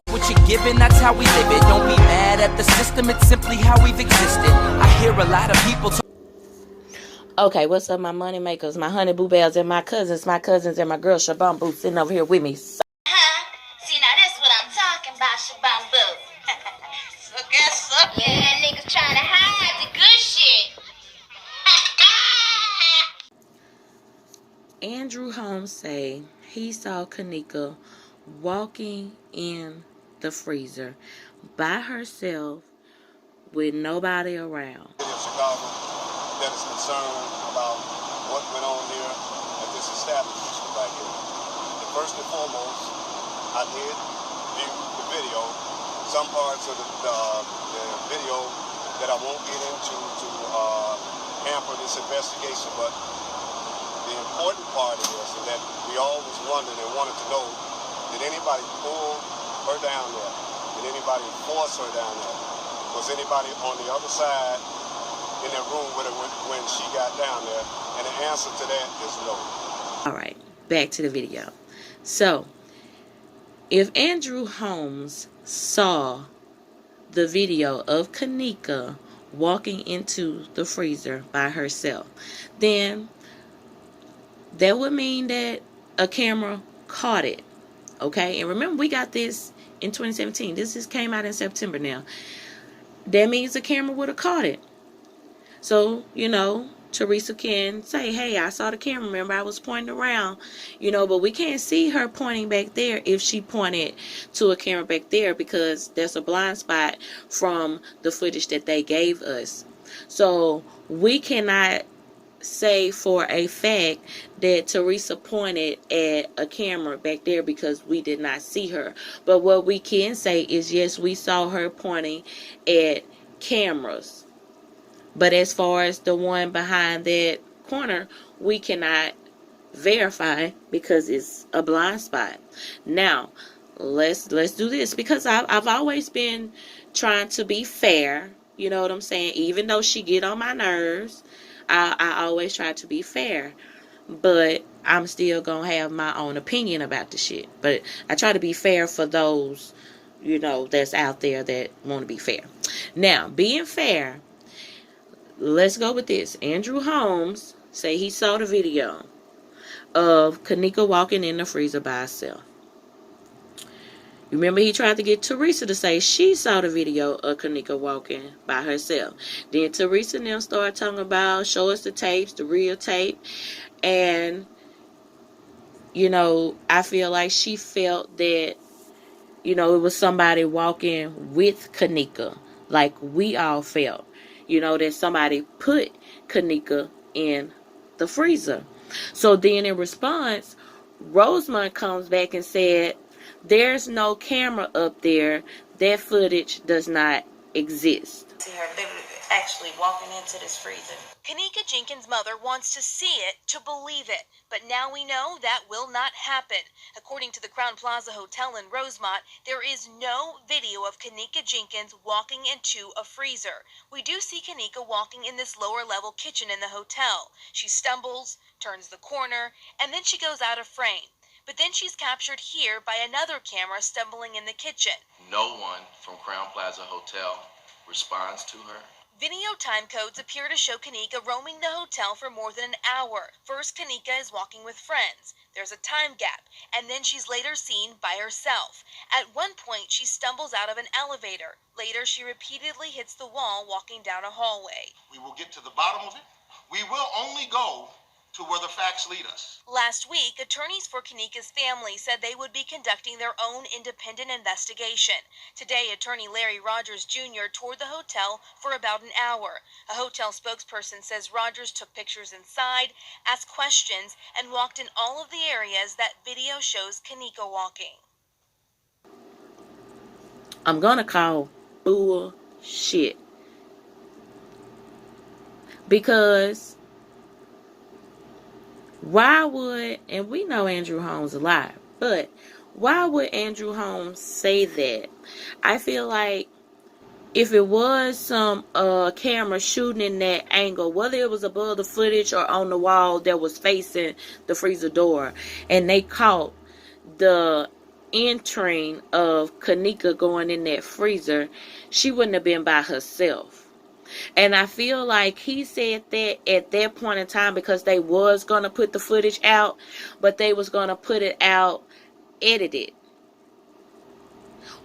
What you're giving, that's how we live it. Don't be mad at the system, it's simply how we've existed. I hear a lot of people talk. Okay, what's up, my money makers, my honey boo bells, and my cousins and my girl Shabam Boo sitting over here with me. See, now that's what I'm talking about, Shabam Boo. So guess what? Yeah, niggas trying to hide the good shit. Andrew Holmes say he saw Kenneka walking in the freezer by herself with nobody around. City of Chicago that is concerned about what went on here at this establishment right here. And first and foremost, I did view the video, some parts of the video that I won't get into to hamper this investigation, but the important part is that we all was wondering and wanted to know, did anybody pull her down there? Did anybody force her down there? Was anybody on the other side in that room with her when she got down there? And the answer to that is no. All right, back to the video. So, if Andrew Holmes saw the video of Kenneka walking into the freezer by herself, then that would mean that a camera caught it. Okay, and remember, we got this in 2017. This just came out in September now. That means the camera would have caught it. So, you know, Teresa can say, hey, I saw the camera. Remember, I was pointing around, you know, but we can't see her pointing back there if she pointed to a camera back there, because there's a blind spot from the footage that they gave us. So we cannot say for a fact that Teresa pointed at a camera back there because we did not see her. But what we can say is, yes, we saw her pointing at cameras. But as far as the one behind that corner, we cannot verify because it's a blind spot. Now, let's do this, because I've always been trying to be fair. You know what I'm saying? Even though she get on my nerves, I always try to be fair, but I'm still gonna have my own opinion about the shit. But I try to be fair for those, you know, that's out there that want to be fair. Now, being fair, let's go with this. Andrew Holmes say he saw the video of Kenneka walking in the freezer by herself. Remember, he tried to get Teresa to say she saw the video of Kenneka walking by herself. Then Teresa now started talking about, show us the tapes, the real tape. And, you know, I feel like she felt that, you know, it was somebody walking with Kenneka, like we all felt. You know, that somebody put Kenneka in the freezer. So then in response, Rosemont comes back and said, there's no camera up there. That footage does not exist. See her actually walking into this freezer. Kenneka Jenkins' mother wants to see it to believe it, but now we know that will not happen. According to the Crown Plaza Hotel in Rosemont, there is no video of Kenneka Jenkins walking into a freezer. We do see Kenneka walking in this lower level kitchen in the hotel. She stumbles, turns the corner, and then she goes out of frame. But then she's captured here by another camera stumbling in the kitchen. No one from Crown Plaza Hotel responds to her. Video time codes appear to show Kenneka roaming the hotel for more than an hour. First, Kenneka is walking with friends. There's a time gap, and then she's later seen by herself. At one point, she stumbles out of an elevator. Later, she repeatedly hits the wall walking down a hallway. We will get to the bottom of it. We will only go to where the facts lead us. Last week, attorneys for Kenneka's family said they would be conducting their own independent investigation. Today, attorney Larry Rogers Jr. toured the hotel for about an hour. A hotel spokesperson says Rogers took pictures inside, asked questions, and walked in all of the areas that video shows Kenneka walking. I'm gonna call bullshit, because why would, and we know Andrew Holmes alive, but why would Andrew Holmes say that? I feel like if it was some camera shooting in that angle, whether it was above the footage or on the wall that was facing the freezer door, and they caught the entering of Kenneka going in that freezer, she wouldn't have been by herself. And I feel like he said that at that point in time because they was going to put the footage out, but they was going to put it out edited.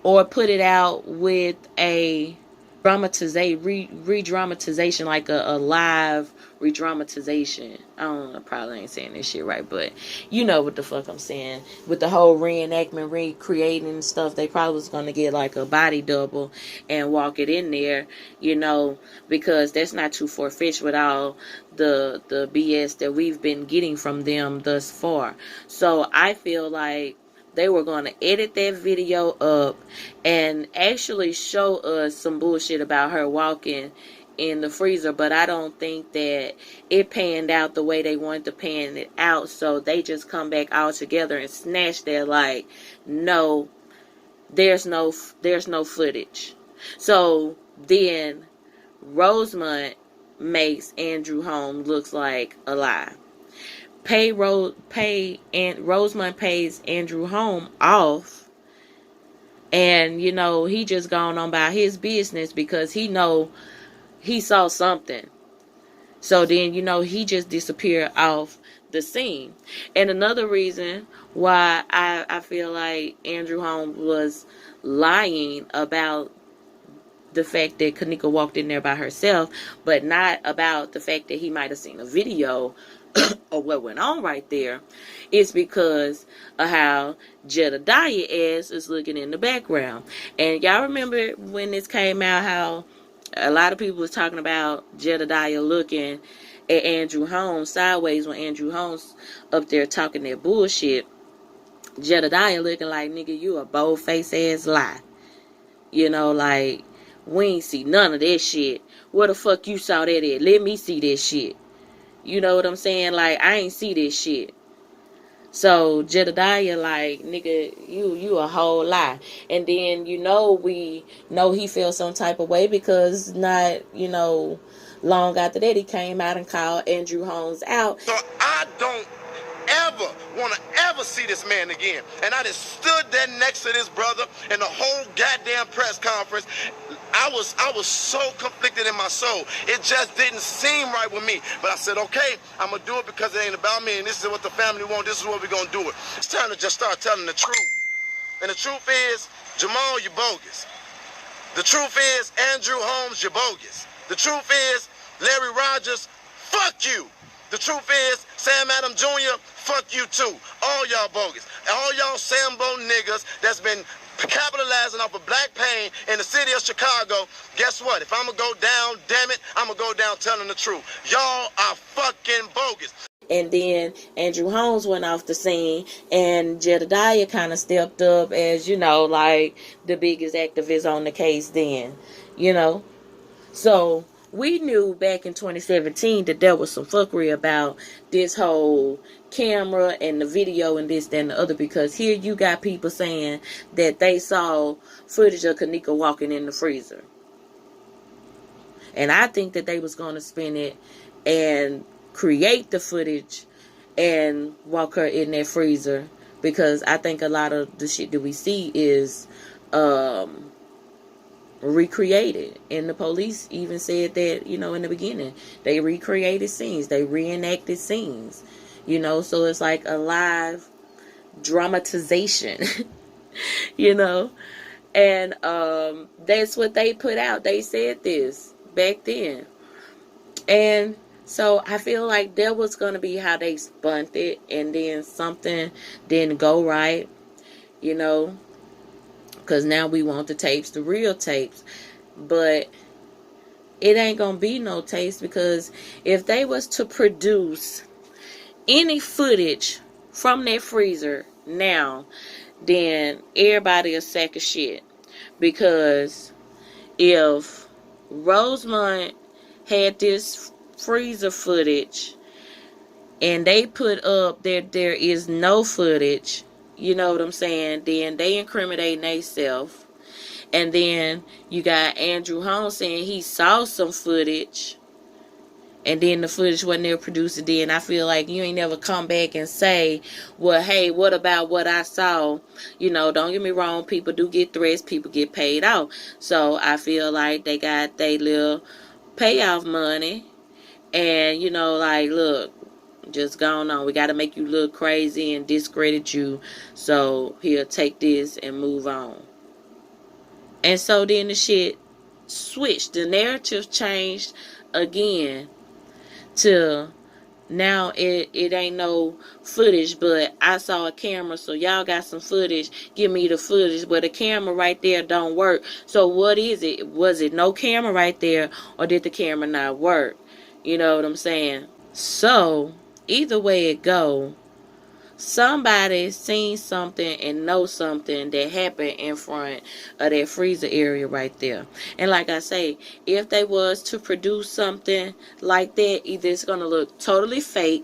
Or put it out with a re-dramatization, like a live re-dramatization. I don't know, probably ain't saying this shit right, but you know what the fuck I'm saying. With the whole reenactment, recreating and stuff, they probably was going to get like a body double and walk it in there, you know, because that's not too far-fetched with all the BS that we've been getting from them thus far. So I feel like they were going to edit that video up and actually show us some bullshit about her walking in the freezer. But I don't think that it panned out the way they wanted to pan it out. So they just come back all together and snatch that like, no, there's no footage. So then Rosemont makes Andrew Holmes looks like a lie. Rosemont pays Andrew Holmes off, and you know he just gone on by his business because he know he saw something. So then you know he just disappeared off the scene. And another reason why I feel like Andrew Holmes was lying about the fact that Kenneka walked in there by herself, but not about the fact that he might have seen a video or what went on right there, is because of how Jedediah is looking in the background. And y'all remember when this came out, how a lot of people was talking about Jedediah looking at Andrew Holmes sideways when Andrew Holmes up there talking that bullshit. Jedediah looking like, nigga, you a bold-faced ass lie. You know, like, we ain't see none of that shit. Where the fuck you saw that at? Let me see that shit. You know what I'm saying? Like, I ain't see this shit. So, Jedediah, like, nigga, you a whole lie. And then, you know, we know he felt some type of way because not, you know, long after that, he came out and called Andrew Holmes out. So I don't ever want to ever see this man again. And I just stood there next to this brother in the whole goddamn press conference. I was so conflicted in my soul. It just didn't seem right with me. But I said, okay, I'm going to do it because it ain't about me. And this is what the family want. This is what we're going to do it. It's time to just start telling the truth. And the truth is, Jamal, you bogus. The truth is, Andrew Holmes, you bogus. The truth is, Larry Rogers, fuck you. The truth is, Sam Adams Jr., fuck you too. All y'all bogus. All y'all Sambo niggas that's been capitalizing off of black pain in the city of Chicago, guess what? If I'm going to go down, damn it, I'm going to go down telling the truth. Y'all are fucking bogus. And then Andrew Holmes went off the scene, and Jedediah kind of stepped up as, you know, like the biggest activist on the case then, you know. So we knew back in 2017 that there was some fuckery about this whole camera and the video and this, that, and the other, because here you got people saying that they saw footage of Kenneka walking in the freezer. And I think that they was going to spin it and create the footage and walk her in that freezer, because I think a lot of the shit that we see is recreated. And the police even said that, you know, in the beginning, they recreated scenes, they reenacted scenes, you know, so it's like a live dramatization, you know. And that's what they put out. They said this back then. And so I feel like that was going to be how they spun it, and then something didn't go right, you know, because now we want the tapes, the real tapes. But it ain't going to be no tapes, because if they was to produce any footage from that freezer now, then everybody a sack of shit. Because if Rosemont had this freezer footage and they put up that there is no footage, You know what I'm saying? Then they incriminating themselves. And then you got Andrew Holmes saying he saw some footage. And then the footage wasn't there produced. Then I feel like you ain't never come back and say, well, hey, what about what I saw? You know, don't get me wrong. People do get threats. People get paid out. So I feel like they got their little payoff money. And, you know, like, look, just going on. We got to make you look crazy and discredit you. So he'll take this and move on. And so then the shit switched. The narrative changed again to now it ain't no footage, but I saw a camera, so y'all got some footage. Give me the footage, but the camera right there don't work. So what is it? Was it no camera right there, or did the camera not work? You know what I'm saying? So either way it go, somebody seen something and know something that happened in front of that freezer area right there. And like I say, if they was to produce something like that, either it's going to look totally fake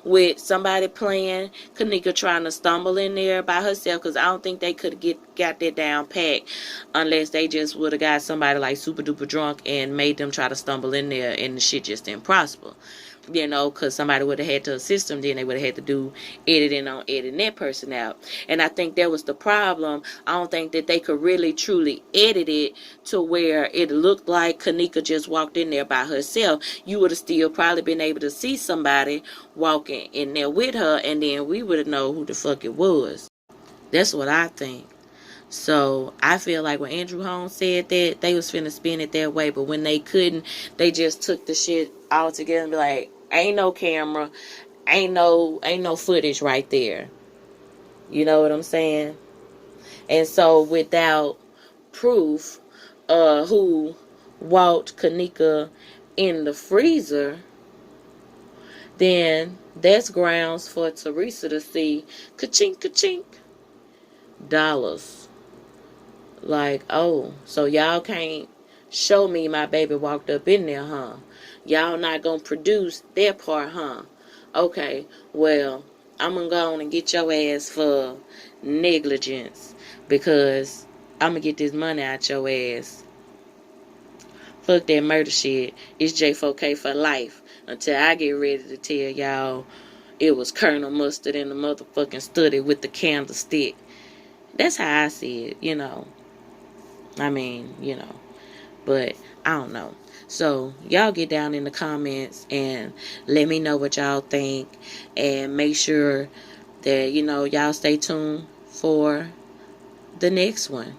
with somebody playing Kenneka trying to stumble in there by herself, because I don't think they could got that down packed unless they just would have got somebody like super duper drunk and made them try to stumble in there and the shit just didn't prosper. You know, because somebody would have had to assist them. Then they would have had to do editing on editing that person out. And I think that was the problem. I don't think that they could really truly edit it to where it looked like Kenneka just walked in there by herself. You would have still probably been able to see somebody walking in there with her, and then we would have known who the fuck it was. That's what I think. So I feel like when Andrew Holmes said that, they was finna spin it that way, but when they couldn't, they just took the shit all together and be like, ain't no camera, ain't no footage right there. You know what I'm saying? And so without proof who walked Kenneka in the freezer, then that's grounds for Teresa to see ka-chink, ka-chink dollars. Like, oh, so y'all can't show me my baby walked up in there, huh? Y'all not gonna produce their part, huh? Okay, well, I'm gonna go on and get your ass for negligence, because I'm gonna get this money out your ass. Fuck that murder shit. It's J4K for life until I get ready to tell y'all it was Colonel Mustard in the motherfucking study with the candlestick. That's how I see it, you know. I mean, you know, but I don't know. So y'all get down in the comments and let me know what y'all think, and make sure that, you know, y'all stay tuned for the next one.